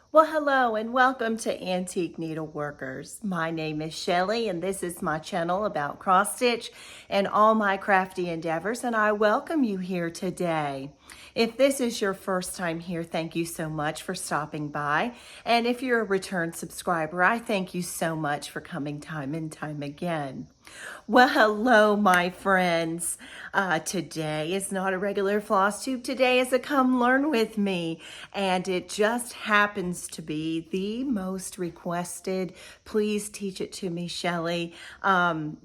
Well, hello and welcome to Antique Needleworkers. My name is Shellie and this is my channel about cross stitch and all my crafty endeavors, and I welcome you here today. If this is your first time here, thank you so much for stopping by. And if you're a return subscriber, I thank you so much for coming time and time again. Well, hello, my friends. Today is not a regular Flosstube. Today is a come learn with me. And it just happens to be the most requested, please teach it to me, Shellie,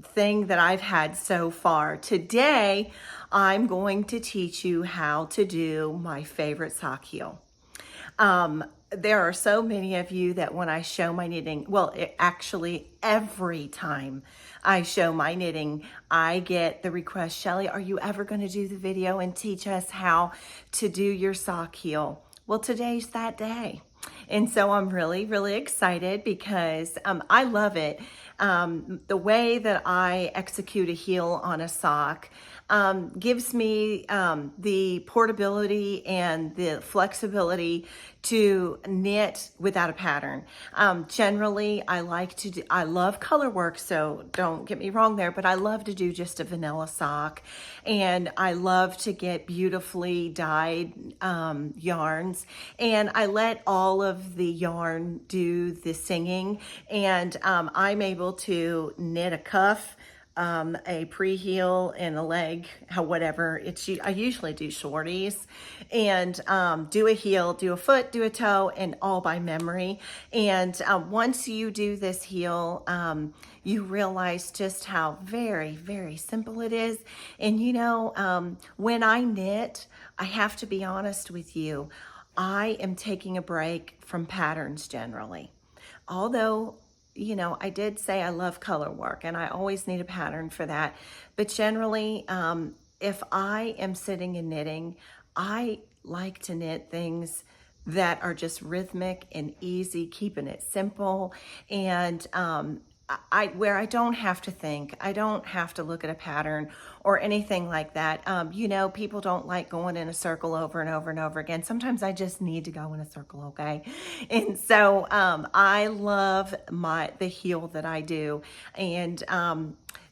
thing that I've had so far. Today, I'm going to teach you how to do my favorite sock heel. There are so many of you that when I show my knitting, well, actually every time I show my knitting, I get the request, Shellie, are you ever going to do the video and teach us how to do your sock heel? Well, today's that day. And so I'm really, really excited because I love it. The way that I execute a heel on a sock gives me the portability and the flexibility to knit without a pattern. Generally, I love color work, so don't get me wrong there, but I love to do just a vanilla sock. And I love to get beautifully dyed yarns. And I let all of the yarn do the singing. And I'm able to knit a cuff, a pre-heel and a leg, whatever. I usually do shorties and do a heel, do a foot, do a toe, and all by memory. And once you do this heel, you realize just how very, very simple it is. And you know, when I knit, I have to be honest with you, I am taking a break from patterns generally. Although, you know, I did say I love color work and I always need a pattern for that. But generally, if I am sitting and knitting, I like to knit things that are just rhythmic and easy, keeping it simple. And where I don't have to think, I don't have to look at a pattern or anything like that. You know, people don't like going in a circle over and over and over again. Sometimes I just need to go in a circle, okay? And so I love the heel that I do. And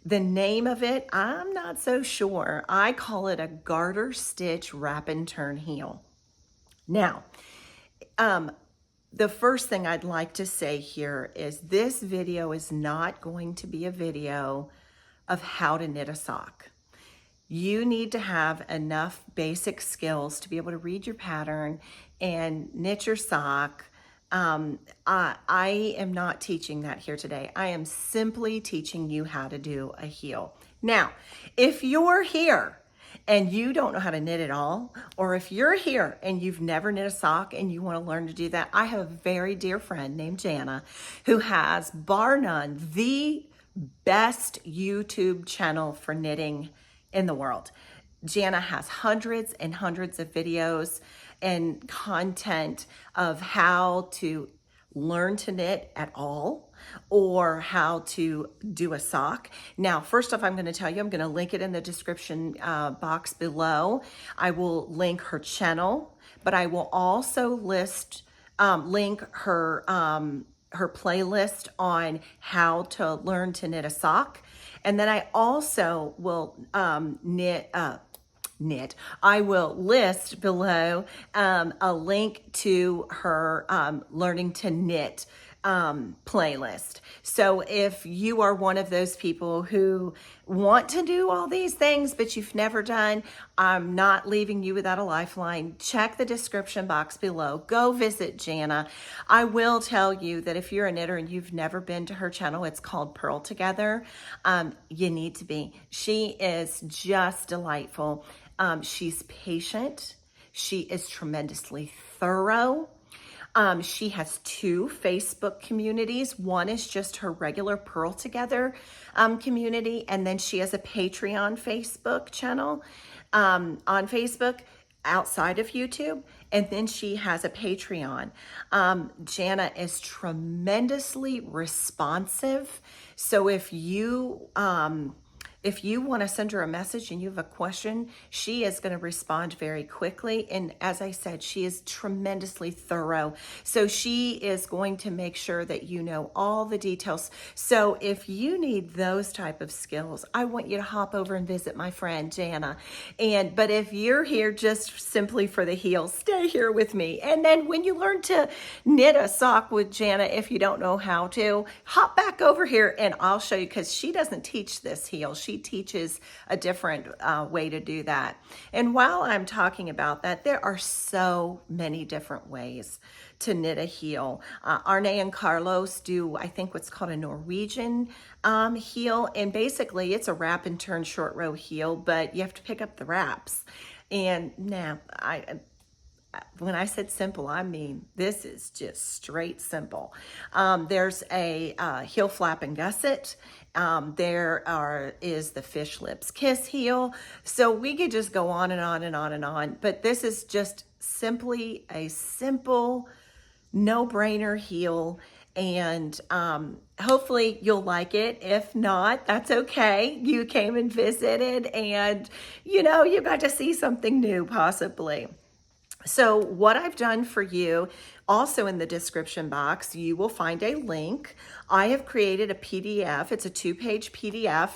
the name of it, I'm not so sure. I call it a garter stitch wrap and turn heel. Now, the first thing I'd like to say here is this video is not going to be a video of how to knit a sock. You need to have enough basic skills to be able to read your pattern and knit your sock. I am not teaching that here today. I am simply teaching you how to do a heel. Now, if you're here and you don't know how to knit at all, or if you're here and you've never knit a sock and you want to learn to do that, I have a very dear friend named Jana who has, bar none, the best YouTube channel for knitting in the world. Jana has hundreds and hundreds of videos and content of how to learn to knit at all or how to do a sock. Now, first off, I'm going to tell you, I'm going to link it in the description box below. I will link her channel, but I will also link her playlist on how to learn to knit a sock. And then I also will I will list below a link to her learning to knit playlist. So if you are one of those people who want to do all these things, but you've never done, I'm not leaving you without a lifeline. Check the description box below. Go visit Jana. I will tell you that if you're a knitter and you've never been to her channel, it's called Purl Together. You need to be. She is just delightful. She's patient. She is tremendously thorough. She has two Facebook communities. One is just her regular Purl Together community, and then she has a Patreon Facebook channel on Facebook outside of YouTube, and then she has a Patreon. Jana is tremendously responsive. So if you If you want to send her a message and you have a question, she is going to respond very quickly. And as I said, she is tremendously thorough. So she is going to make sure that you know all the details. So if you need those type of skills, I want you to hop over and visit my friend Jana. But if you're here just simply for the heels, stay here with me. And then when you learn to knit a sock with Jana, if you don't know how to, hop back over here and I'll show you, because she doesn't teach this heel. She teaches a different way to do that. And while I'm talking about that, there are so many different ways to knit a heel. Arne and Carlos do, I think, what's called a Norwegian heel. And basically it's a wrap and turn short row heel, but you have to pick up the wraps. And now when I said simple, I mean, this is just straight simple. There's a heel flap and gusset. Is the fish lips kiss heel. So we could just go on and on and on and on, but this is just simply a simple, no-brainer heel. And hopefully you'll like it. If not, that's okay. You came and visited and you got to see something new possibly. So what I've done for you, also in the description box, you will find a link. I have created a PDF. It's a 2-page PDF.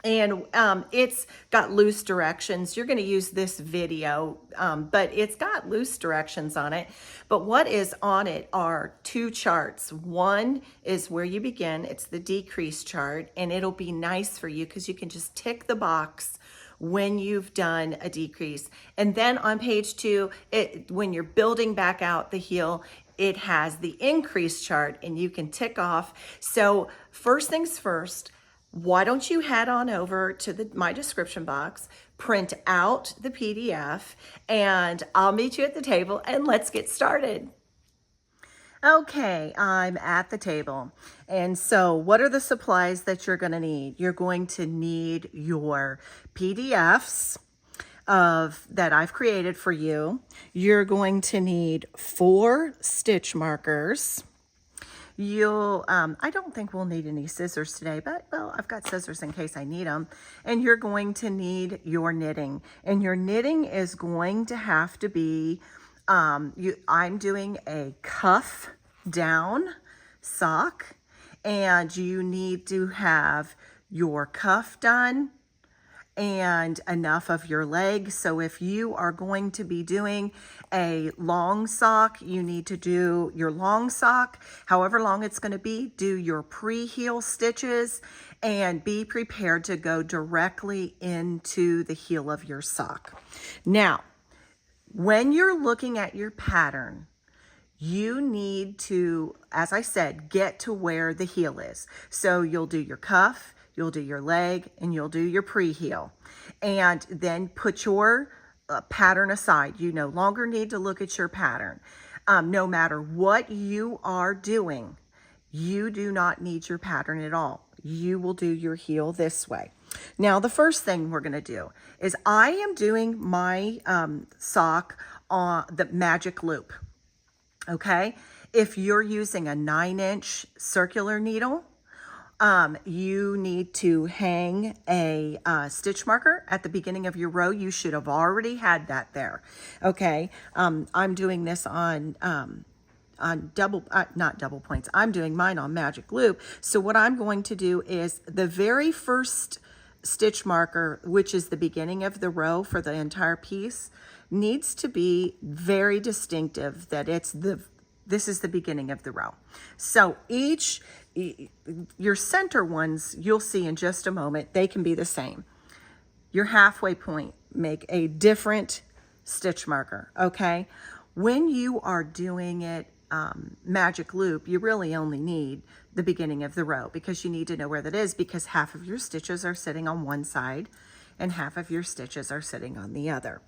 And it's got loose directions. You're going to use this video, but it's got loose directions on it. But what is on it are 2 charts. One is where you begin. It's the decrease chart, and it'll be nice for you because you can just tick the box when you've done a decrease. And then on page 2, when you're building back out the heel, it has the increase chart and you can tick off. So first things first, why don't you head on over to my description box, print out the PDF, and I'll meet you at the table and let's get started. Okay, I'm at the table. And so what are the supplies that you're going to need? You're going to need your PDFs that I've created for you. You're going to need 4 stitch markers. I don't think we'll need any scissors today, but well, I've got scissors in case I need them. And you're going to need your knitting. And your knitting is going to have to be, I'm doing a cuff down sock, and you need to have your cuff done and enough of your leg. So if you are going to be doing a long sock, you need to do your long sock, however long it's going to be, do your pre-heel stitches and be prepared to go directly into the heel of your sock. Now, when you're looking at your pattern, you need to, as I said, get to where the heel is. So you'll do your cuff, you'll do your leg, and you'll do your pre-heel. And then put your pattern aside. You no longer need to look at your pattern. No matter what you are doing, you do not need your pattern at all. You will do your heel this way. Now, the first thing we're going to do is I am doing my sock on the magic loop. Okay? If you're using a 9-inch circular needle, you need to hang a stitch marker at the beginning of your row. You should have already had that there. Okay, I'm doing this on not double points. I'm doing mine on magic loop. So what I'm going to do is the very first stitch marker, which is the beginning of the row for the entire piece, needs to be very distinctive, that this is the beginning of the row. So your center ones, you'll see in just a moment, they can be the same. Your halfway point, make a different stitch marker, okay? When you are doing it magic loop, you really only need the beginning of the row, because you need to know where that is, because half of your stitches are sitting on one side and half of your stitches are sitting on the other.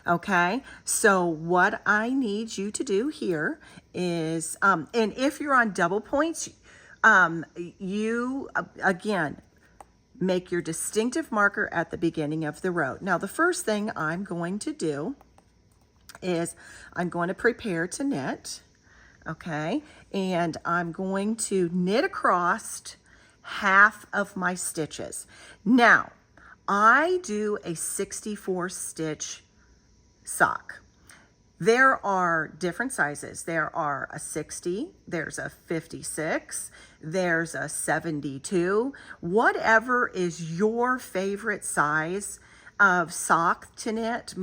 Okay, so what I need you to do here is, and if you're on double points, you, again, make your distinctive marker at the beginning of the row. Now, the first thing I'm going to do is I'm going to prepare to knit, okay, and I'm going to knit across half of my stitches. Now, I do a 64 stitch sock. There are different sizes. There are a 60, there's a 56, there's a 72. Whatever is your favorite size of sock to knit.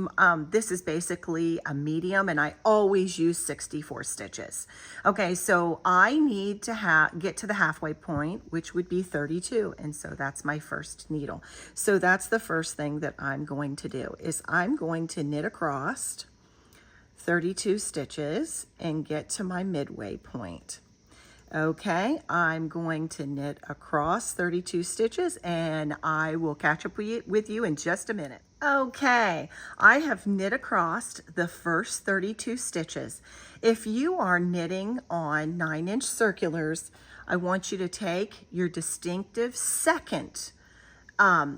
This is basically a medium, and I always use 64 stitches. Okay, so I need to get to the halfway point, which would be 32, and so that's my first needle. So that's the first thing that I'm going to do, is I'm going to knit across 32 stitches and get to my midway point. Okay, I'm going to knit across 32 stitches, and I will catch up with you in just a minute. Okay, I have knit across the first 32 stitches. If you are knitting on 9-inch circulars, I want you to take your distinctive second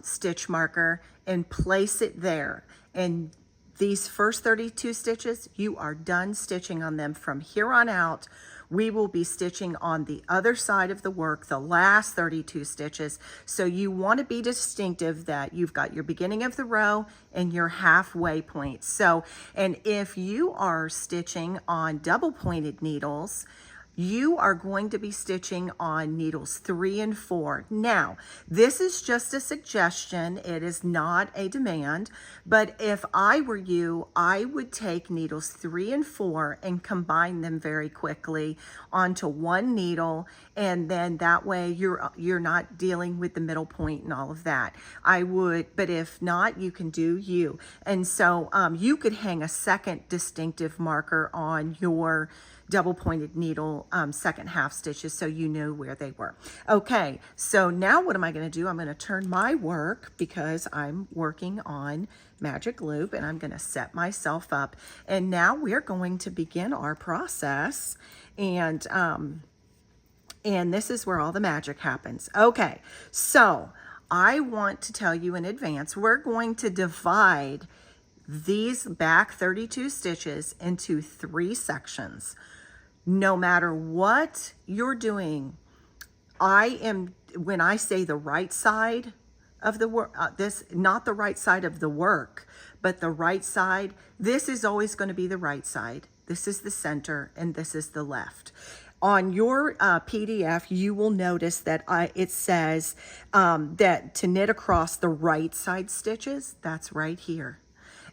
stitch marker and place it there. And these first 32 stitches, you are done stitching on them. From here on out, we will be stitching on the other side of the work, the last 32 stitches. So you want to be distinctive that you've got your beginning of the row and your halfway point. So, and if you are stitching on double pointed needles, you are going to be stitching on needles 3 and 4. Now, this is just a suggestion. It is not a demand, but if I were you, I would take needles 3 and 4 and combine them very quickly onto one needle, and then that way you're not dealing with the middle point and all of that. I would, but if not, you can do you. And so you could hang a second distinctive marker on your double pointed needle second half stitches so you know where they were. Okay, so now what am I going to do? I'm going to turn my work, because I'm working on magic loop, and I'm going to set myself up. And now we're going to begin our process, and this is where all the magic happens. Okay, so I want to tell you in advance, we're going to divide these back 32 stitches into 3 sections. No matter what you're doing, when I say the right side of the work, not the right side of the work, but the right side, this is always going to be the right side. This is the center, and this is the left. On your PDF, you will notice that it says that to knit across the right side stitches, that's right here.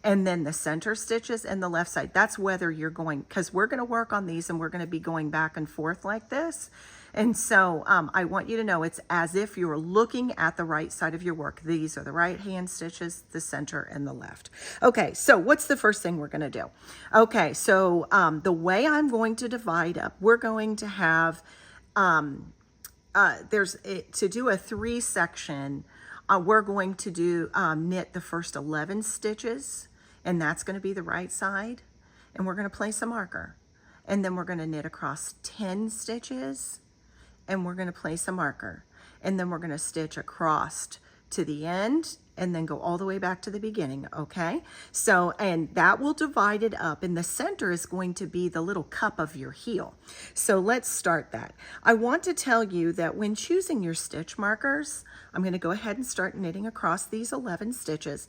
And then the center stitches and the left side, that's whether you're going, because we're going to work on these and we're going to be going back and forth like this. And so I want you to know it's as if you're looking at the right side of your work. These are the right hand stitches, the center and the left. Okay, so what's the first thing we're going to do? Okay, so the way I'm going to divide up, we're going to have, to do a 3 section, we're going to do knit the first 11 stitches, and that's going to be the right side, and we're going to place a marker, and then we're going to knit across 10 stitches, and we're going to place a marker, and then we're going to stitch across to the end, and then go all the way back to the beginning. Okay, so, and that will divide it up, and the center is going to be the little cup of your heel. So let's start that. I want to tell you that when choosing your stitch markers, I'm going to go ahead and start knitting across these 11 stitches.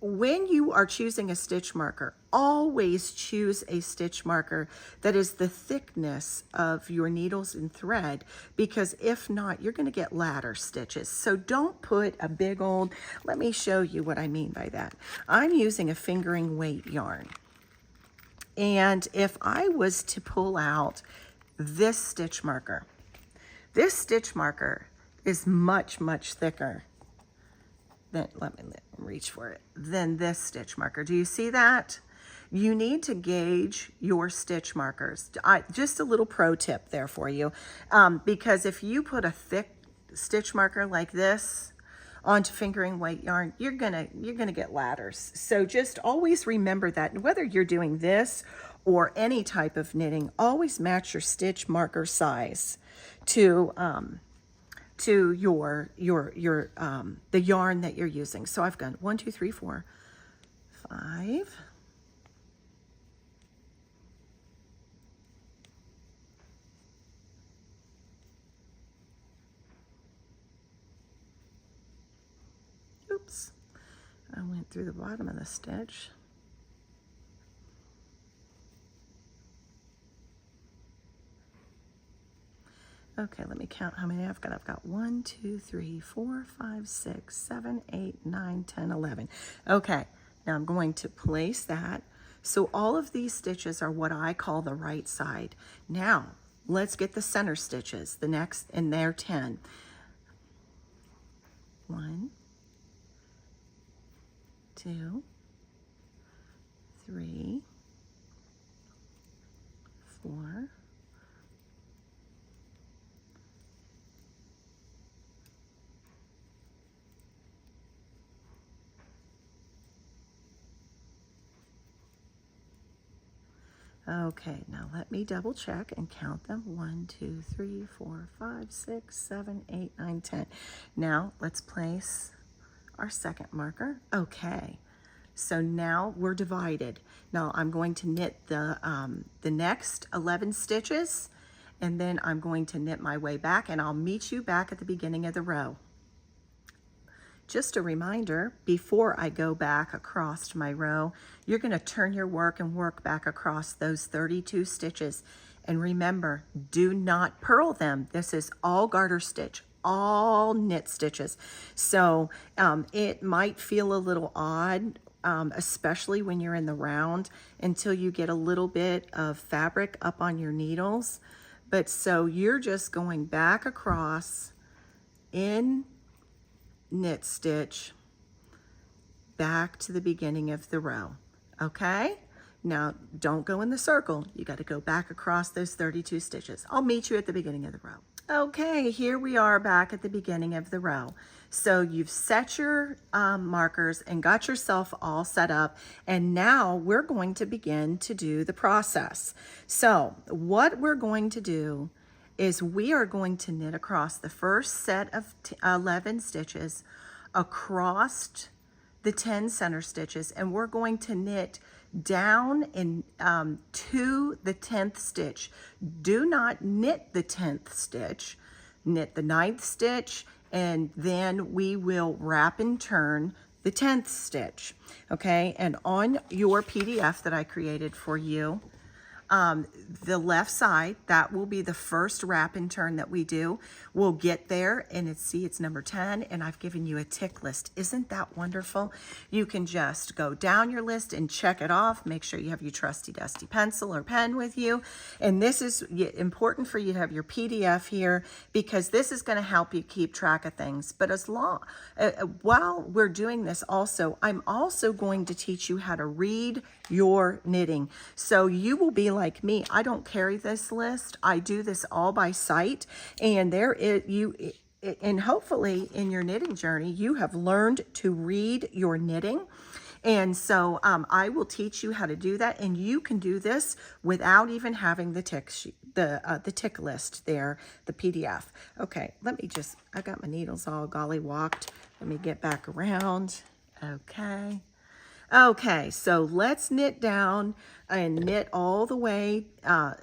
When you are choosing a stitch marker, always choose a stitch marker that is the thickness of your needles and thread, because if not, you're going to get ladder stitches. So don't put a big old, let me show you what I mean by that. I'm using a fingering weight yarn. And if I was to pull out this stitch marker is much, much thicker than, let me reach for it, than this stitch marker. Do you see that? You need to gauge your stitch markers. Just a little pro tip there for you, because if you put a thick stitch marker like this onto fingering weight yarn, you're gonna get ladders. So just always remember that, whether you're doing this or any type of knitting, always match your stitch marker size to your the yarn that you're using. So I've got 1, 2, 3, 4, 5. I went through the bottom of the stitch. Okay, let me count how many I've got. I've got 1, 2, 3, 4, 5, 6, 7, 8, 9, 10, 11. Okay, now I'm going to place that. So all of these stitches are what I call the right side. Now, let's get the center stitches, the next, and they're 10. 1, 2, 3, 4, 5. Okay, now let me double check and count them. 1, 2, 3, 4, 5, 6, 7, 8, 9, 10. Now let's place our second marker. Okay, so now we're divided. Now I'm going to knit the next 11 stitches, and then I'm going to knit my way back, and I'll meet you back at the beginning of the row. Just a reminder, before I go back across my row, you're going to turn your work and work back across those 32 stitches. And remember, do not purl them. This is all garter stitch, all knit stitches. So it might feel a little odd, especially when you're in the round, until you get a little bit of fabric up on your needles. But so you're just going back across in knit stitch back to the beginning of the row. Okay, now don't go in the circle. You got to go back across those 32 stitches. I'll meet you at the beginning of the row. Okay, here we are back at the beginning of the row. So you've set your markers and got yourself all set up, and now we're going to begin to do the process. So what we're going to do is we are going to knit across the first set of 11 stitches across the 10 center stitches, and we're going to knit down in to the 10th stitch. Do not knit the 10th stitch, knit the 9th stitch, and then we will wrap and turn the 10th stitch. Okay, and on your PDF that I created for you, the left side, that will be the first wrap and turn that we do. We'll get there, and it's number 10, and I've given you a tick list. Isn't that wonderful? You can just go down your list and check it off. Make sure you have your trusty dusty pencil or pen with you. And this is important for you to have your PDF here, because this is going to help you keep track of things. But while we're doing this also, I'm also going to teach you how to read your knitting. So you will be like me. I don't carry this list. I do this all by sight, and and hopefully in your knitting journey, you have learned to read your knitting. And so I will teach you how to do that, and you can do this without even having the tick sheet, the tick list there, the PDF. Okay, I got my needles all gollywalked. Let me get back around. Okay, so let's knit down and knit all the way,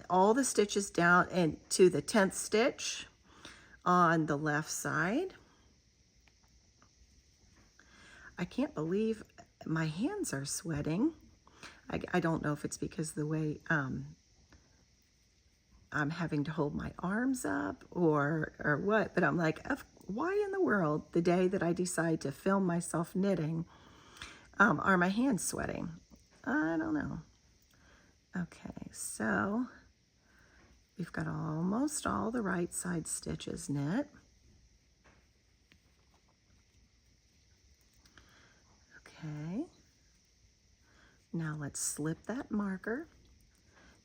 all the stitches down and to the 10th stitch on the left side. I can't believe my hands are sweating. I don't know if it's because of the way I'm having to hold my arms up or what, but I'm like, why in the world, the day that I decide to film myself knitting, are my hands sweating? I don't know. Okay, so we've got almost all the right side stitches knit. Okay, now let's slip that marker.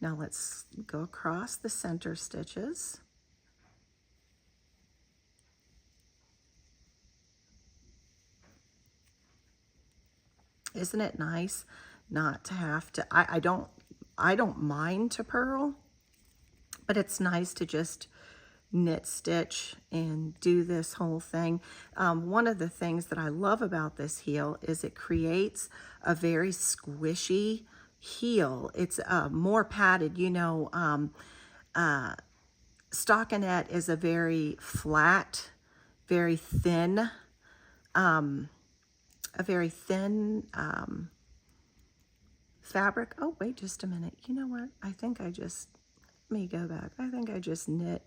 Now let's go across the center stitches. Isn't it nice not to have to, I don't mind to purl, but it's nice to just knit stitch and do this whole thing. One of the things that I love about this heel is it creates a very squishy heel. It's more padded. You know, stockinette is a very flat, very thin a very thin fabric. Oh, wait just a minute. You know what? I think I just, let me go back. I think I just knit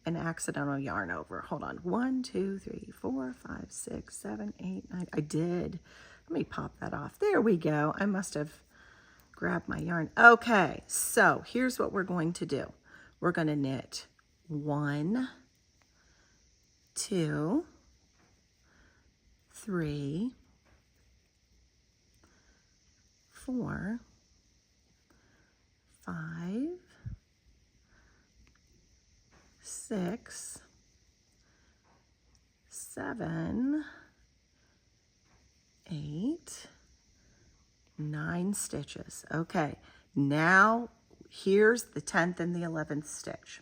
an accidental yarn over. Hold on. 1, 2, 3, 4, 5, 6, 7, 8, 9. I did. Let me pop that off. There we go. I must have grabbed my yarn. Okay, so here's what we're going to do. We're going to knit 1, 2, 3, 4, 5, 6, 7, 8, 9 stitches. Okay, now here's the 10th and the 11th stitch.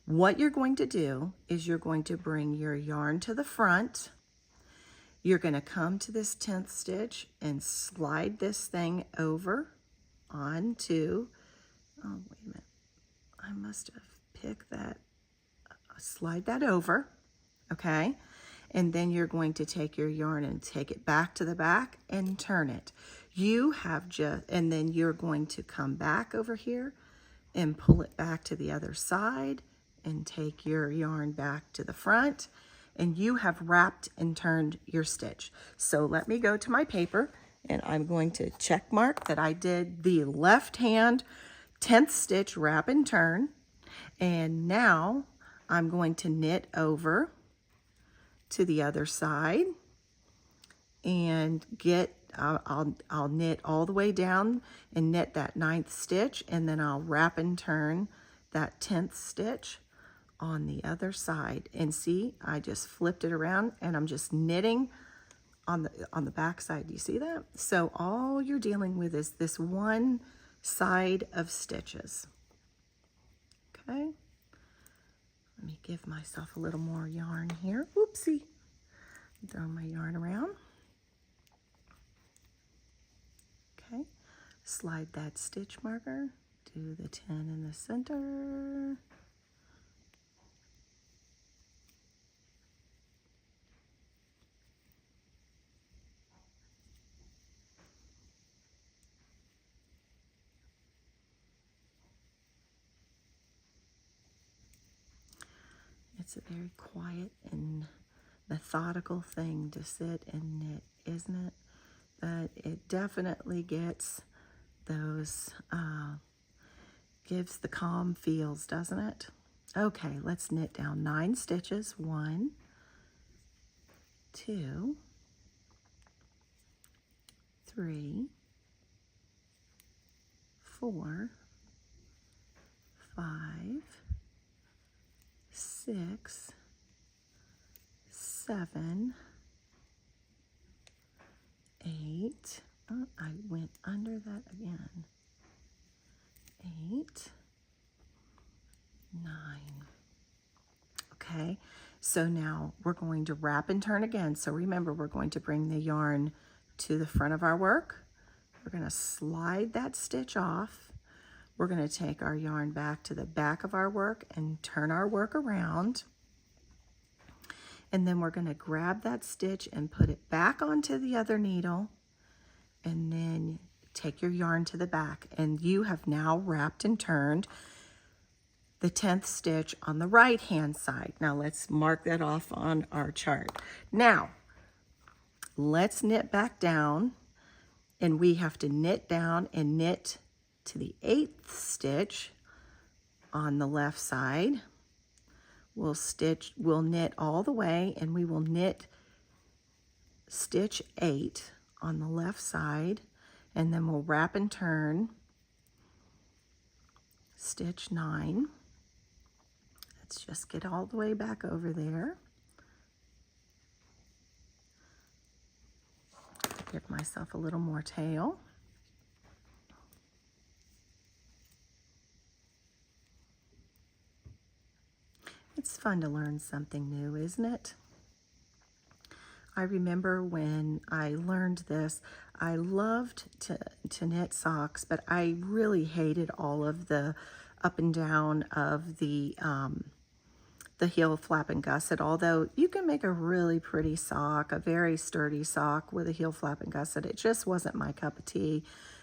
What you're going to do is you're going to bring your yarn to the front. You're going to come to this 10th stitch and slide this thing over onto, oh, wait a minute. I must have picked that, slide that over, okay? And then you're going to take your yarn and take it back to the back and turn it. You have just, and then you're going to come back over here and pull it back to the other side and take your yarn back to the front, and you have wrapped and turned your stitch. So let me go to my paper, and I'm going to check mark that I did the left hand 10th stitch wrap and turn. And now I'm going to knit over to the other side and get, I'll knit all the way down and knit that 9th stitch, and then I'll wrap and turn that 10th stitch on the other side. And see, I just flipped it around and I'm just knitting on the back side. Do you see that? So all you're dealing with is this one side of stitches. Okay. Let me give myself a little more yarn here. Whoopsie. Throw my yarn around. Okay. Slide that stitch marker. Do the 10 in the center. It's a very quiet and methodical thing to sit and knit, isn't it? But it definitely gets those, gives the calm feels, doesn't it? Okay, let's knit down 9 stitches. 1, 2, 3, 4, 5, 6, 7, 8. Oh, I went under that again. 8, 9. Okay, so now we're going to wrap and turn again. So remember, we're going to bring the yarn to the front of our work. We're going to slide that stitch off. We're going to take our yarn back to the back of our work and turn our work around. And then we're going to grab that stitch and put it back onto the other needle, and then take your yarn to the back, and you have now wrapped and turned the 10th stitch on the right hand side. Now let's mark that off on our chart. Now let's knit back down, and we have to knit down and knit to the 8th stitch on the left side. We'll knit all the way, and we will knit stitch 8 on the left side, and then we'll wrap and turn stitch 9. Let's just get all the way back over there. Give myself a little more tail. It's fun to learn something new, isn't it? I remember when I learned this, I loved to knit socks, but I really hated all of the up and down of the the heel flap and gusset, although you can make a really pretty sock, a very sturdy sock with a heel flap and gusset. It just wasn't my cup of tea.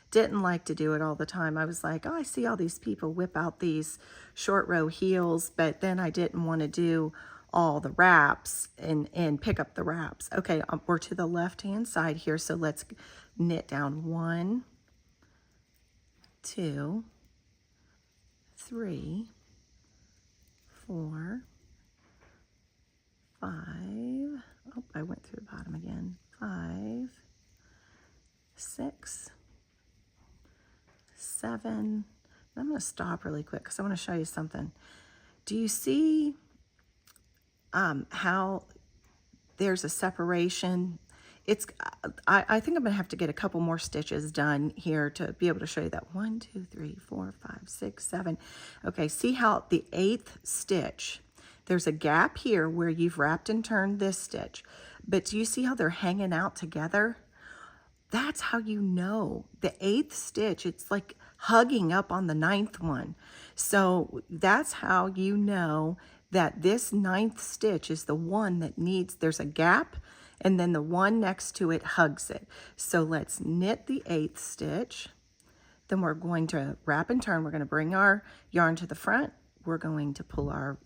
Didn't like to do it all the time. I was like, oh, I see all these people whip out these short row heels, but then I didn't want to do all the wraps and pick up the wraps. Okay, we're to the left-hand side here, so let's knit down 1, 2, 3, 4, 5. Oh, I went through the bottom again. 5, 6, 7. I'm going to stop really quick because I want to show you something. Do you see how there's a separation? It's I think I'm going to have to get a couple more stitches done here to be able to show you that. 1, 2, 3, 4, 5, 6, 7. Okay, see how the 8th stitch, there's a gap here where you've wrapped and turned this stitch, but do you see how they're hanging out together? That's how you know the 8th stitch, it's like hugging up on the 9th one. So that's how you know that this 9th stitch is the one that needs, there's a gap, and then the one next to it hugs it. So let's knit the 8th stitch. Then we're going to wrap and turn. We're going to bring our yarn to the front. We're going to pull our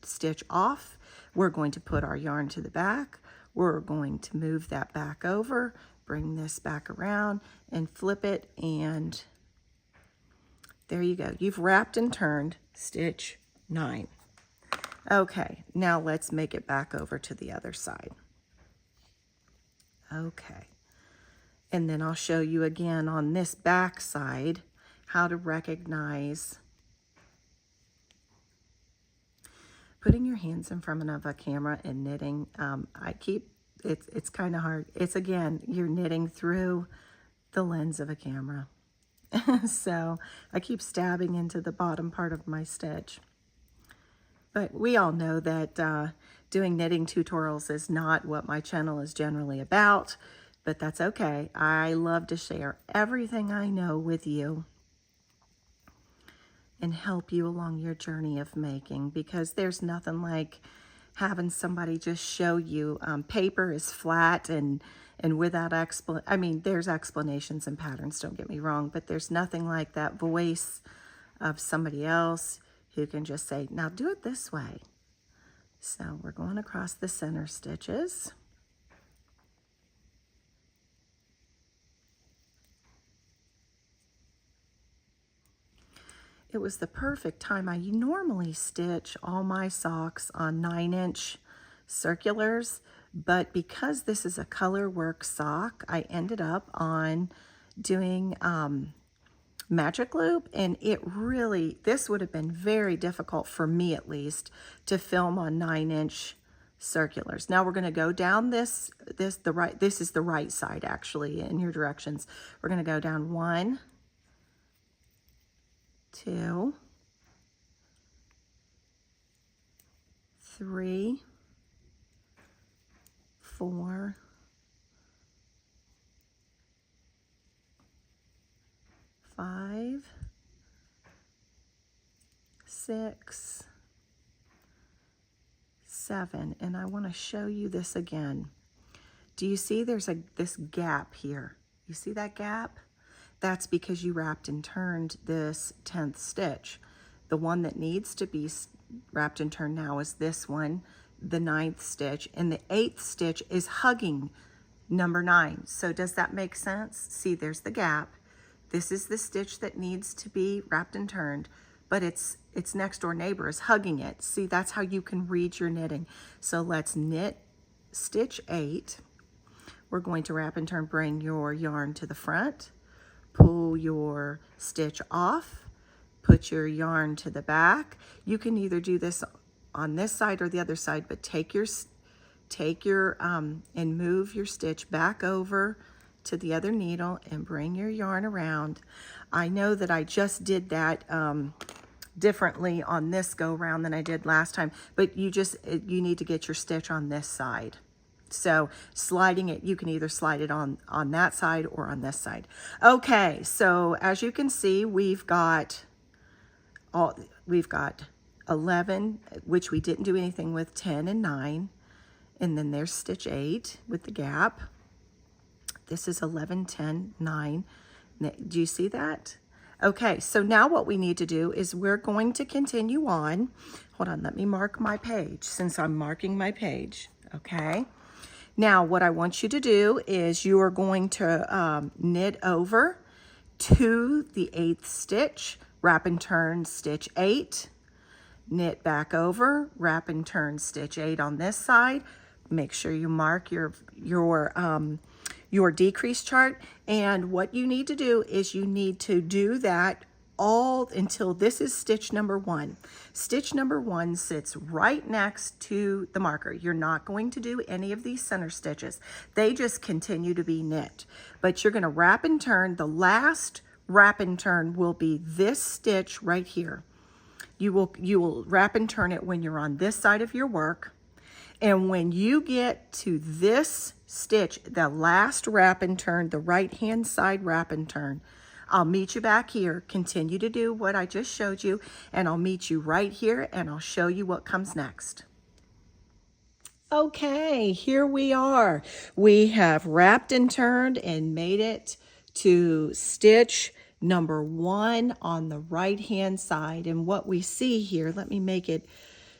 stitch off. We're going to put our yarn to the back. We're going to move that back over, bring this back around and flip it, and there you go. You've wrapped and turned stitch 9. Okay, now let's make it back over to the other side. Okay, and then I'll show you again on this back side how to recognize putting your hands in front of a camera and knitting. It's kind of hard. It's, again, you're knitting through the lens of a camera. So I keep stabbing into the bottom part of my stitch. But we all know that doing knitting tutorials is not what my channel is generally about, but that's okay. I love to share everything I know with you and help you along your journey of making, because there's nothing like having somebody just show you. Paper is flat and without I mean, there's explanations and patterns, don't get me wrong, but there's nothing like that voice of somebody else who can just say, now do it this way. So we're going across the center stitches. It was the perfect time. I normally stitch all my socks on 9-inch circulars, but because this is a color work sock, I ended up on doing magic loop, and this would have been very difficult for me, at least, to film on 9-inch circulars. Now we're going to go down this is the right side actually in your directions. We're going to go down 1, 2, 3, 4, 5, 6, 7, and I want to show you this again. Do you see there's this gap here? You see that gap? That's because you wrapped and turned this 10th stitch. The one that needs to be wrapped and turned now is this one, the 9th stitch, and the 8th stitch is hugging number 9. So does that make sense? See, there's the gap. This is the stitch that needs to be wrapped and turned, but its next door neighbor is hugging it. See, that's how you can read your knitting. So let's knit stitch 8. We're going to wrap and turn, bring your yarn to the front, pull your stitch off, put your yarn to the back. You can either do this on this side or the other side, but take your and move your stitch back over to the other needle and bring your yarn around. I know that I just did that differently on this go round than I did last time, but you need to get your stitch on this side. So sliding it, you can either slide it on that side or on this side. Okay, so as you can see, we've got 11, which we didn't do anything with, 10 and 9. And then there's stitch 8 with the gap. This is 11, 10, 9. Do you see that? Okay, so now what we need to do is we're going to continue on. Hold on, let me mark my page since I'm marking my page, okay? Now what I want you to do is you are going to knit over to the 8th stitch, wrap and turn stitch 8, knit back over, wrap and turn stitch 8 on this side. Make sure you mark your decrease chart, and what you need to do is you need to do that all until this is stitch number 1. Stitch number 1 sits right next to the marker. You're not going to do any of these center stitches. They just continue to be knit, but you're going to wrap and turn. The last wrap and turn will be this stitch right here. You will wrap and turn it when you're on this side of your work. And when you get to this stitch, the last wrap and turn, the right hand side wrap and turn, I'll meet you back here, continue to do what I just showed you, and I'll meet you right here and I'll show you what comes next. Okay, here we are. We have wrapped and turned and made it to stitch number 1 on the right hand side. And what we see here, let me make it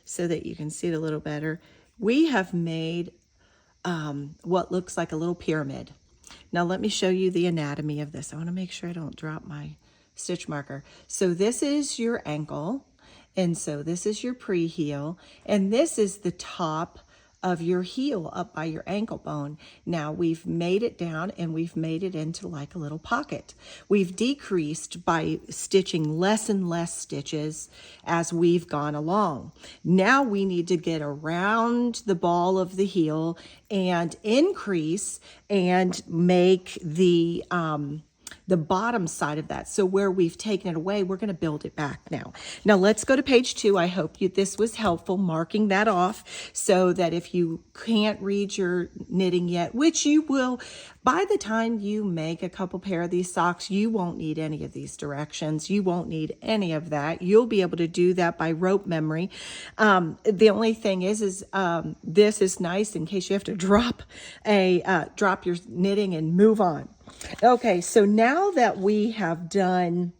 so that you can see it a little better. We have made what looks like a little pyramid. Now let me show you the anatomy of this. I want to make sure I don't drop my stitch marker. So this is your ankle, and so this is your pre-heel, and this is the top of your heel up by your ankle bone. Now we've made it down and we've made it into like a little pocket. We've decreased by stitching less and less stitches as we've gone along. Now we need to get around the ball of the heel and increase and make the bottom side of that. So where we've taken it away, we're going to build it back now. Now let's go to page 2. I hope this was helpful, marking that off so that if you can't read your knitting yet, which you will, by the time you make a couple pair of these socks, you won't need any of these directions. You won't need any of that. You'll be able to do that by rope memory. The only thing is this is nice in case you have to drop your knitting and move on. Okay, so now that we have done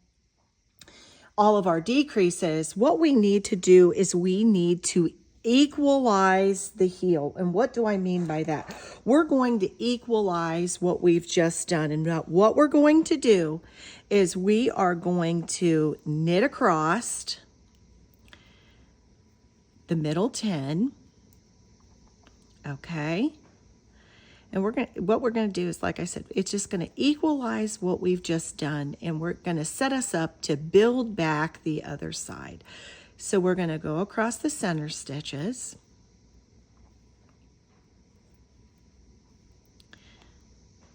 all of our decreases, what we need to do is we need to equalize the heel. And what do I mean by that? We're going to equalize what we've just done. And what we're going to do is we are going to knit across the middle 10. Okay. And what we're going to do is, like I said, it's just going to equalize what we've just done, and we're going to set us up to build back the other side. So we're going to go across the center stitches.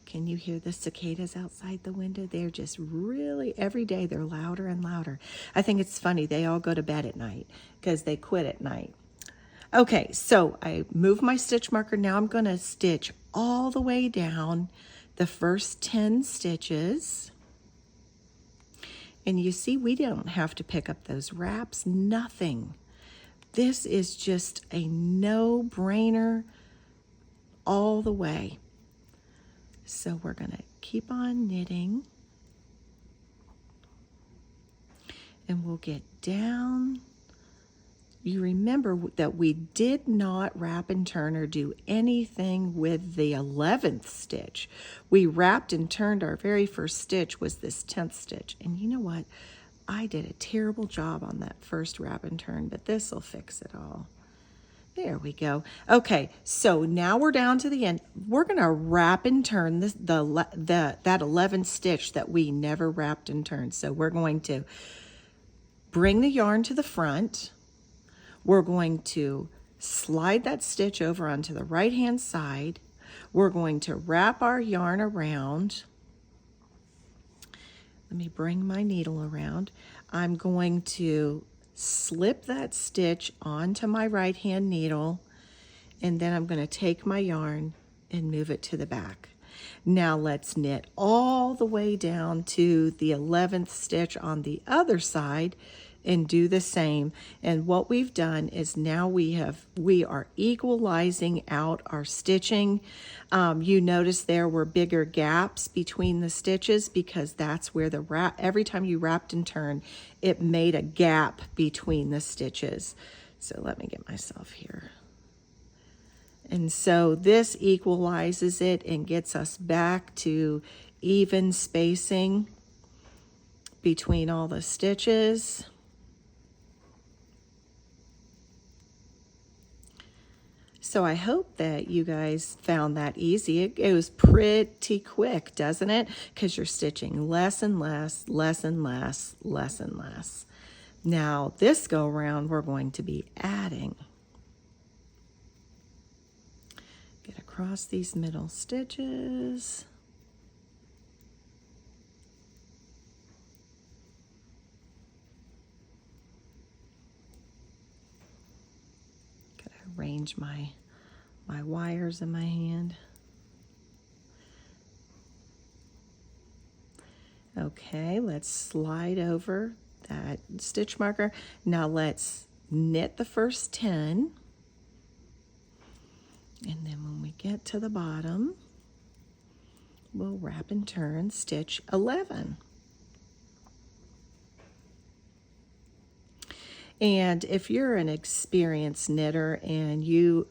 Can you hear the cicadas outside the window? They're just really, every day they're louder and louder. I think it's funny. They all go to bed at night because they quit at night. Okay, so I move my stitch marker. Now I'm going to stitch all the way down the first 10 stitches. And you see, we don't have to pick up those wraps, nothing. This is just a no-brainer all the way. So we're going to keep on knitting. And we'll get down. You remember that we did not wrap and turn or do anything with the 11th stitch. We wrapped and turned. Our very first stitch was this 10th stitch. And you know what? I did a terrible job on that first wrap and turn, but this will fix it all. There we go. Okay, so now we're down to the end. We're going to wrap and turn that 11th stitch that we never wrapped and turned. So we're going to bring the yarn to the front. We're going to slide that stitch over onto the right-hand side. We're going to wrap our yarn around. Let me bring my needle around. I'm going to slip that stitch onto my right-hand needle, and then I'm going to take my yarn and move it to the back. Now let's knit all the way down to the 11th stitch on the other side, and do the same. And what we've done is now we are equalizing out our stitching. You notice there were bigger gaps between the stitches because that's where every time you wrapped and turned, it made a gap between the stitches. So let me get myself here. And so this equalizes it and gets us back to even spacing between all the stitches. So I hope that you guys found that easy. It was pretty quick, doesn't it? Because you're stitching less and less, less and less, less and less. Now this go around, we're going to be adding. Get across these middle stitches. Arrange my wires in my hand. Okay, let's slide over that stitch marker. Now let's knit the first 10. And then when we get to the bottom, we'll wrap and turn stitch 11. And if you're an experienced knitter and you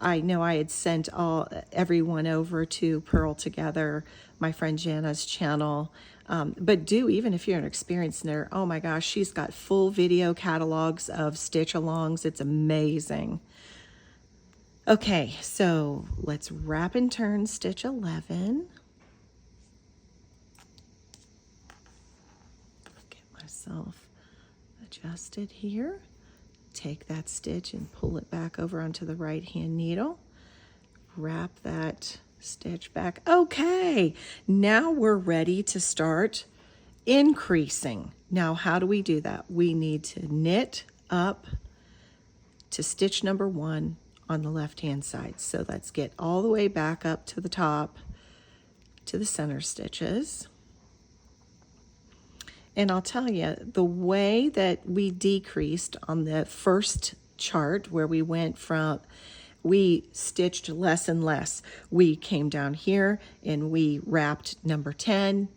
I know I had sent everyone over to Purl Together, my friend Jana's channel, but even if you're an experienced knitter, oh my gosh, she's got full video catalogs of stitch alongs. It's amazing. Okay, so let's wrap and turn stitch 11. Get myself adjusted here. Take that stitch and pull it back over onto the right hand needle. Wrap that stitch back. Okay, now we're ready to start increasing. Now, how do we do that? We need to knit up to stitch number 1 on the left hand side. So let's get all the way back up to the top to the center stitches. And I'll tell you, the way that we decreased on the first chart where we stitched less and less. We came down here and we wrapped number 10.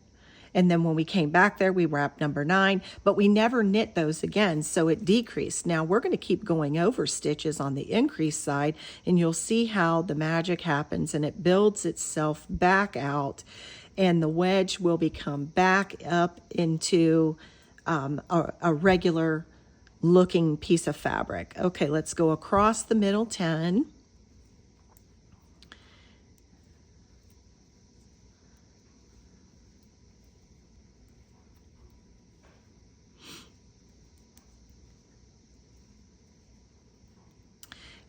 And then when we came back there, we wrapped number 9, but we never knit those again, so it decreased. Now we're going to keep going over stitches on the increase side, and you'll see how the magic happens, and it builds itself back out, and the wedge will become back up into a regular looking piece of fabric. Okay, let's go across the middle 10.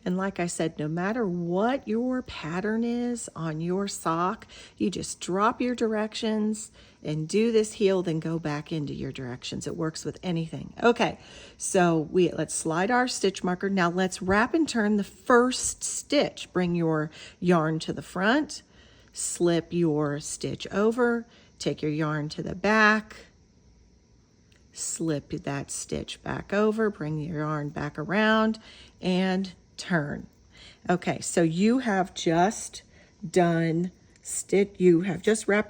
And like I said, no matter what your pattern is on your sock, you just drop your directions and do this heel, then go back into your directions. It works with anything. Okay, so let's slide our stitch marker. Now let's wrap and turn the first stitch. Bring your yarn to the front, slip your stitch over, take your yarn to the back, slip that stitch back over, bring your yarn back around, and turn. Okay, so you have just wrapped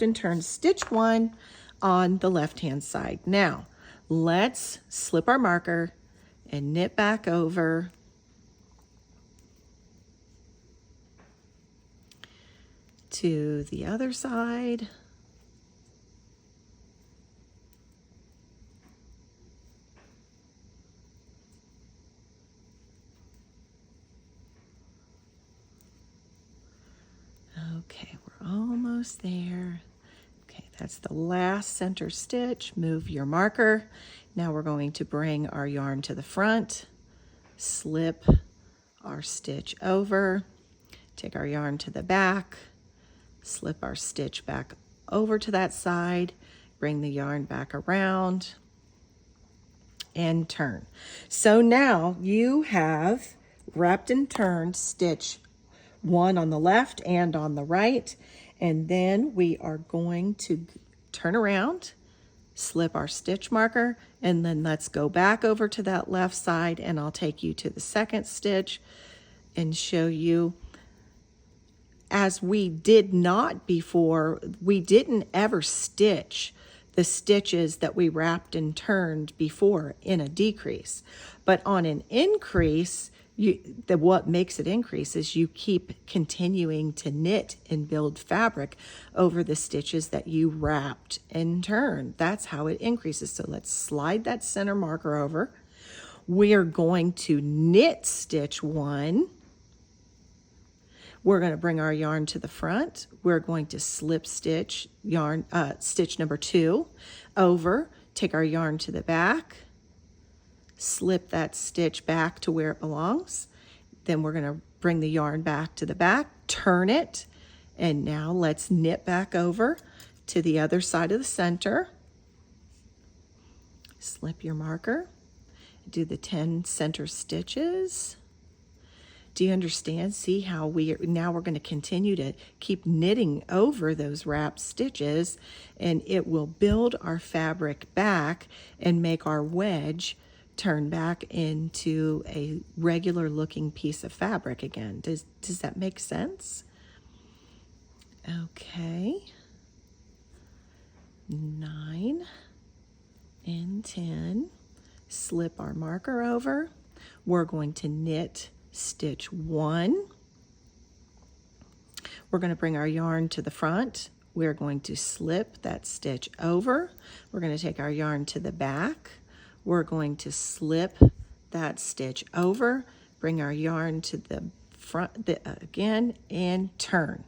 and turned stitch 1 on the left hand side. Now let's slip our marker and knit back over to the other side. Okay, we're almost there. Okay, that's the last center stitch. Move your marker. Now we're going to bring our yarn to the front, slip our stitch over, take our yarn to the back, slip our stitch back over to that side, bring the yarn back around, and turn. So now you have wrapped and turned stitch 1 on the left and on the right, and then we are going to turn around slip our stitch marker, and then let's go back over to that left side, and I'll take you to the second stitch and show you. As we did not before, we didn't ever stitch the stitches that we wrapped and turned before in a decrease. But on an increase, what makes it increase is you keep continuing to knit and build fabric over the stitches that you wrapped and turned. That's how it increases. So let's slide that center marker over. We are going to knit stitch 1. We're going to bring our yarn to the front. We're going to slip stitch yarn, stitch number 2 over, take our yarn to the back, slip that stitch back to where it belongs. Then we're going to bring the yarn back to the back, turn it, and now let's knit back over to the other side of the center. Slip your marker, do the 10 center stitches. Do you understand? See how now we're going to continue to keep knitting over those wrap stitches, and it will build our fabric back and make our wedge turn back into a regular looking piece of fabric again. Does that make sense? Okay. 9 and 10. Slip our marker over. We're going to knit stitch 1. We're going to bring our yarn to the front. We're going to slip that stitch over. We're going to take our yarn to the back. We're going to slip that stitch over, bring our yarn to the front again, and turn.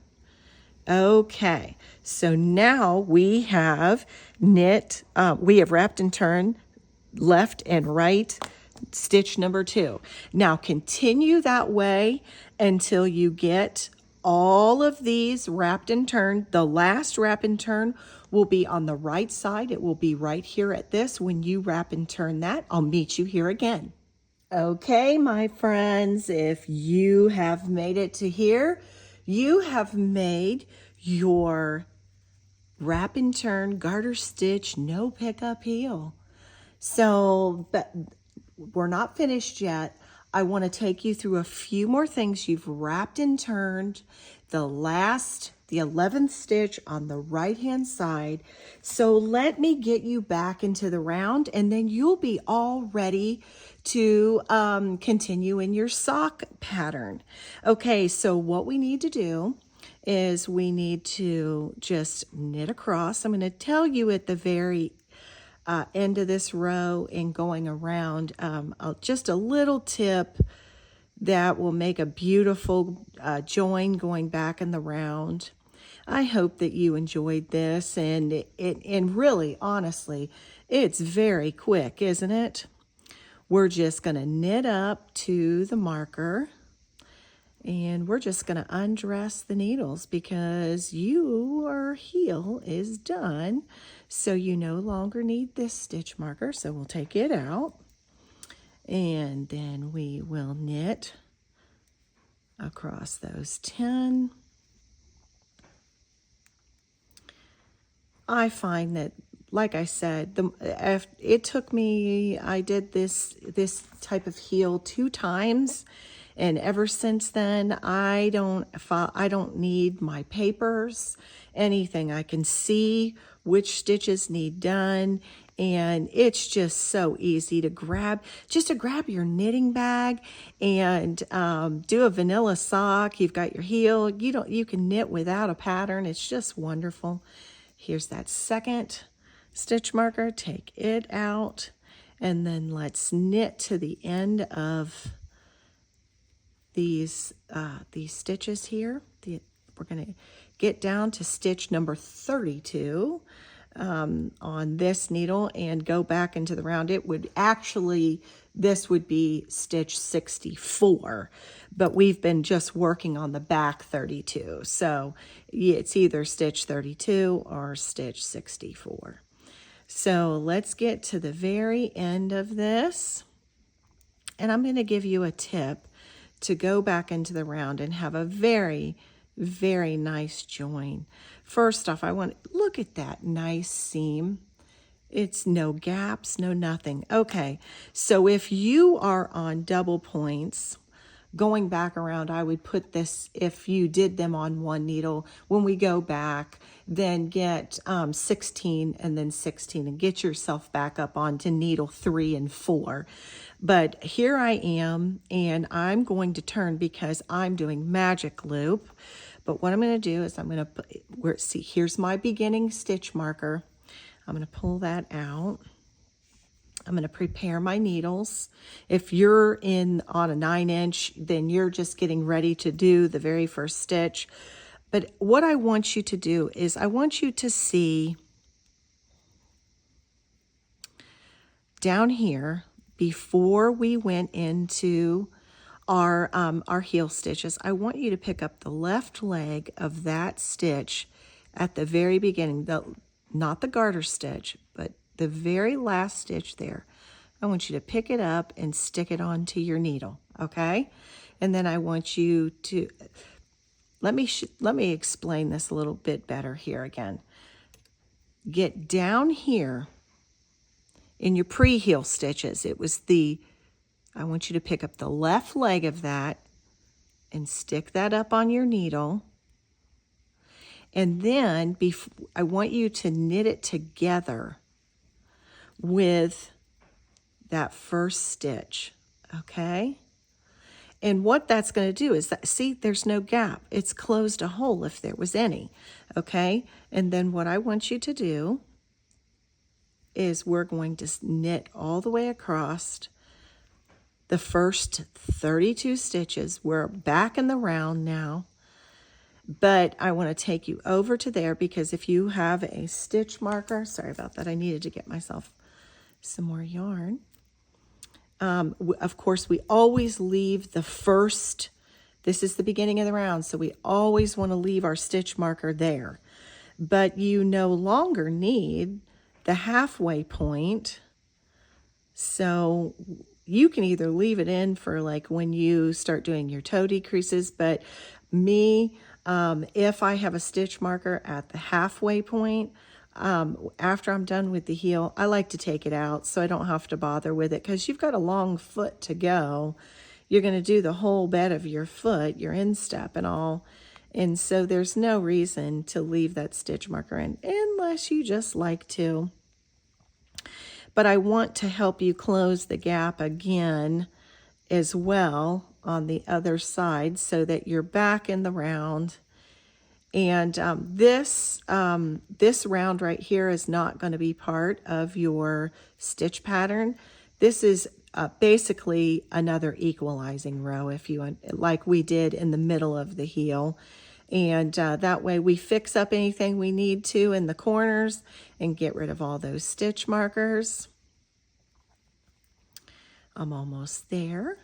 Okay, so now we have we have wrapped and turned left and right stitch number 2. Now continue that way until you get all of these wrapped and turned. The last wrap and turn will be on the right side. It will be right here at this. When you wrap and turn that, I'll meet you here again. Okay, my friends, if you have made it to here, you have made your wrap and turn garter stitch no pickup heel. So, but we're not finished yet. I want to take you through a few more things. You've wrapped and turned the 11th stitch on the right hand side. So let me get you back into the round, and then you'll be all ready to continue in your sock pattern. Okay, so what we need to do is we need to just knit across. I'm going to tell you at the very end of this row and going around, just a little tip that will make a beautiful join going back in the round. I hope that you enjoyed this, and really, honestly, it's very quick, isn't it? We're just going to knit up to the marker, and we're just going to undress the needles because your heel is done. So you no longer need this stitch marker. So we'll take it out, and then we will knit across those 10. I find that, like I said, it took me, I did this type of heel 2 times. And ever since then, I don't need my papers, anything. I can see which stitches need done, and it's just so easy to grab your knitting bag and do a vanilla sock. You've got your heel. You can knit without a pattern. It's just wonderful. Here's that second stitch marker. Take it out, and then let's knit to the end of these stitches here. We're going to get down to stitch number 32 on this needle and go back into the round. This would be stitch 64, but we've been just working on the back 32. So it's either stitch 32 or stitch 64. So let's get to the very end of this, and I'm going to give you a tip to go back into the round and have a very, very nice join. First off, look at that nice seam. It's no gaps, no nothing. Okay, so if you are on double points, going back around, I would put this, if you did them on one needle, when we go back, then get 16 and then 16 and get yourself back up onto needle 3 and 4. But here I am, and I'm going to turn because I'm doing magic loop. But what I'm going to do is I'm going to put, see, here's my beginning stitch marker. I'm going to pull that out. I'm going to prepare my needles. If you're on a 9-inch, then you're just getting ready to do the very first stitch. But what I want you to do is I want you to see down here, before we went into our heel stitches, I want you to pick up the left leg of that stitch at the very beginning, not the garter stitch, but the very last stitch there. I want you to pick it up and stick it onto your needle, okay? And then I want you to, let me explain this a little bit better here again. Get down here in your pre-heel stitches. I want you to pick up the left leg of that and stick that up on your needle. And then I want you to knit it together with that first stitch, okay? And what that's going to do is that, see, there's no gap. It's closed a hole if there was any, okay? And then what I want you to do is we're going to knit all the way across the first 32 stitches. We're back in the round now. But I want to take you over to there because if you have a stitch marker, sorry about that, I needed to get myself some more yarn. Of course, we always leave the first, this is the beginning of the round, so we always want to leave our stitch marker there. But you no longer need the halfway point, so you can either leave it in for like when you start doing your toe decreases, but me, if I have a stitch marker at the halfway point, after I'm done with the heel, I like to take it out so I don't have to bother with it because you've got a long foot to go. You're going to do the whole bed of your foot, your instep and all. And so there's no reason to leave that stitch marker in unless you just like to. But I want to help you close the gap again as well on the other side so that you're back in the round. And this round right here is not going to be part of your stitch pattern. This is basically another equalizing row, if you want, like we did in the middle of the heel. And that way we fix up anything we need to in the corners and get rid of all those stitch markers. I'm almost there.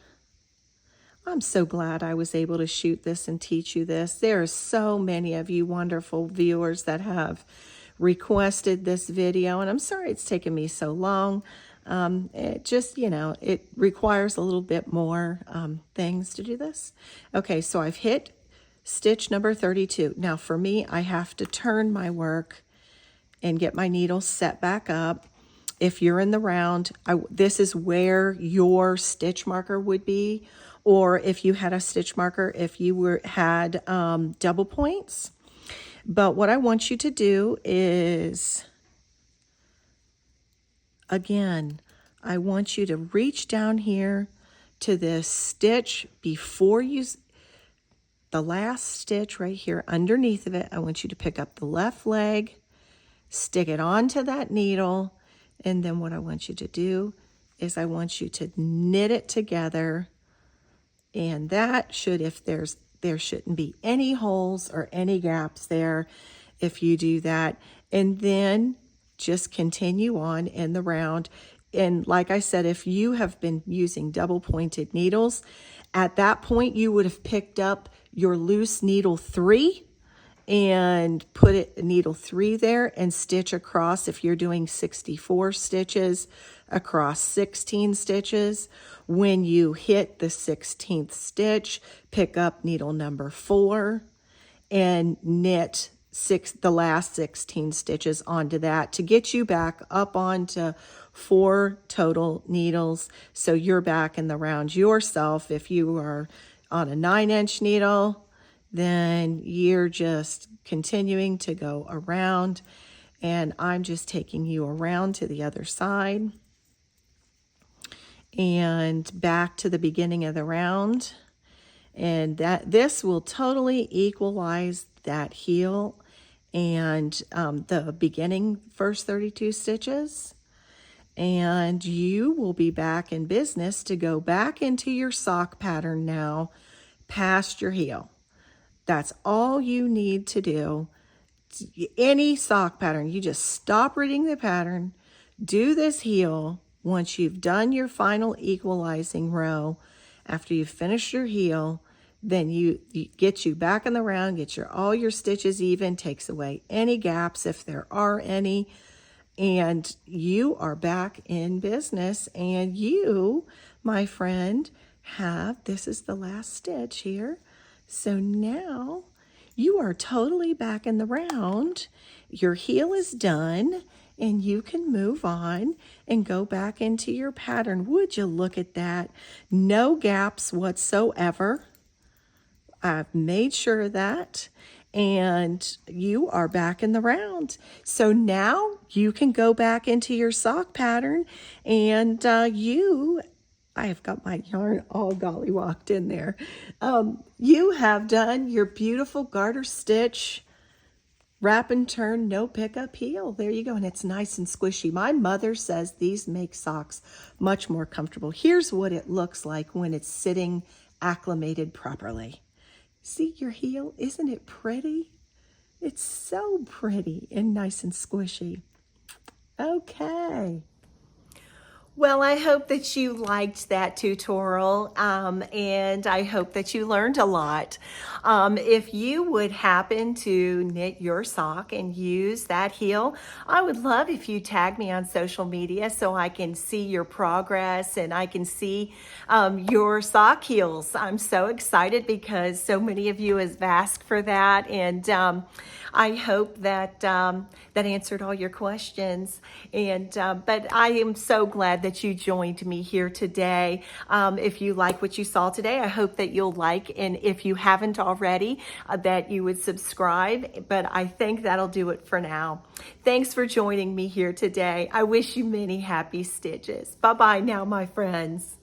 I'm so glad I was able to shoot this and teach you this. There are so many of you wonderful viewers that have requested this video, and I'm sorry it's taken me so long. It just, it requires a little bit more things to do this. Okay, so I've hit stitch number 32. Now for me, I have to turn my work and get my needle set back up. If you're in the round, this is where your stitch marker would be. Or if you had a stitch marker, if you had double points. But what I want you to do is, again, I want you to reach down here to this stitch before the last stitch right here underneath of it. I want you to pick up the left leg, stick it onto that needle, and then what I want you to do is I want you to knit it together. And that should, if there shouldn't be any holes or any gaps there if you do that. And then just continue on in the round. And like I said, if you have been using double pointed needles, at that point you would have picked up your loose needle 3 and put needle 3 there and stitch across. If you're doing 64 stitches across 16 stitches, when you hit the 16th stitch, pick up needle number 4 and knit the last 16 stitches onto that to get you back up onto 4 total needles. So you're back in the round yourself. If you are on a 9-inch needle, then you're just continuing to go around, and I'm just taking you around to the other side and back to the beginning of the round. And this will totally equalize that heel and the beginning first 32 stitches. And you will be back in business to go back into your sock pattern now past your heel. That's all you need to do. Any sock pattern, you just stop reading the pattern, do this heel. Once you've done your final equalizing row, after you've finished your heel, then you get you back in the round, get all your stitches even, takes away any gaps if there are any, and you are back in business. And you, my friend, this is the last stitch here. So now you are totally back in the round. Your heel is done, and you can move on and go back into your pattern. Would you look at that? No gaps whatsoever. I've made sure of that, and you are back in the round. So now you can go back into your sock pattern, and I have got my yarn all gollywalked in there. You have done your beautiful garter stitch, wrap and turn, no pickup heel. There you go, and it's nice and squishy. My mother says these make socks much more comfortable. Here's what it looks like when it's sitting acclimated properly. See your heel? Isn't it pretty? It's so pretty and nice and squishy. Okay. Well, I hope that you liked that tutorial, and I hope that you learned a lot. If you would happen to knit your sock and use that heel, I would love if you tag me on social media so I can see your progress and I can see your sock heels. I'm so excited because so many of you have asked for that, and I hope that that answered all your questions. And but I am so glad that you joined me here today. If you like what you saw today, I hope that you'll like, and if you haven't already, that you would subscribe. But I think that'll do it for now. Thanks for joining me here today. I wish you many happy stitches. Bye-bye now, my friends.